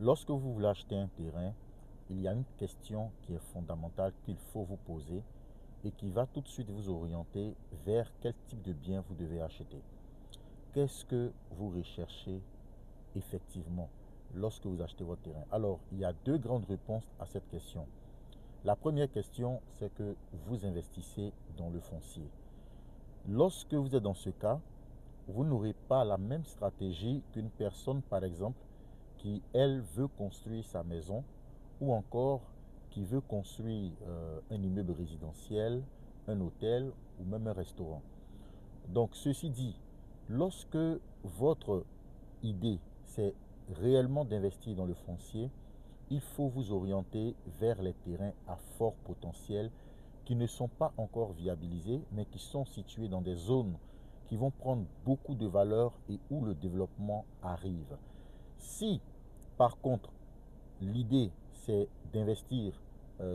Lorsque vous voulez acheter un terrain, il y a une question qui est fondamentale qu'il faut vous poser et qui va tout de suite vous orienter vers quel type de bien vous devez acheter. Qu'est-ce que vous recherchez effectivement lorsque vous achetez votre terrain? Alors, il y a deux grandes réponses à cette question. La première question, c'est que vous investissez dans le foncier. Lorsque vous êtes dans ce cas, vous n'aurez pas la même stratégie qu'une personne, par exemple, qui, elle, veut construire sa maison ou encore qui veut construire un immeuble résidentiel, un hôtel ou même un restaurant. Donc, ceci dit, lorsque votre idée, c'est réellement d'investir dans le foncier, il faut vous orienter vers les terrains à fort potentiel qui ne sont pas encore viabilisés, mais qui sont situés dans des zones qui vont prendre beaucoup de valeur et où le développement arrive. Si, par contre, l'idée, c'est d'investir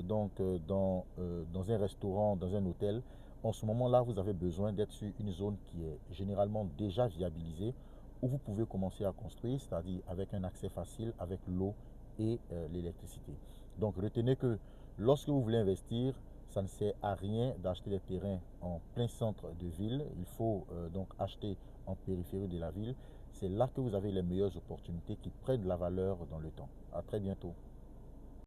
dans un restaurant, dans un hôtel, en ce moment-là, vous avez besoin d'être sur une zone qui est généralement déjà viabilisée, où vous pouvez commencer à construire, c'est-à-dire avec un accès facile, avec l'eau et l'électricité. Donc retenez que lorsque vous voulez investir, ça ne sert à rien d'acheter des terrains en plein centre de ville. Il faut donc acheter en périphérie de la ville. C'est là que vous avez les meilleures opportunités qui prennent de la valeur dans le temps. À très bientôt.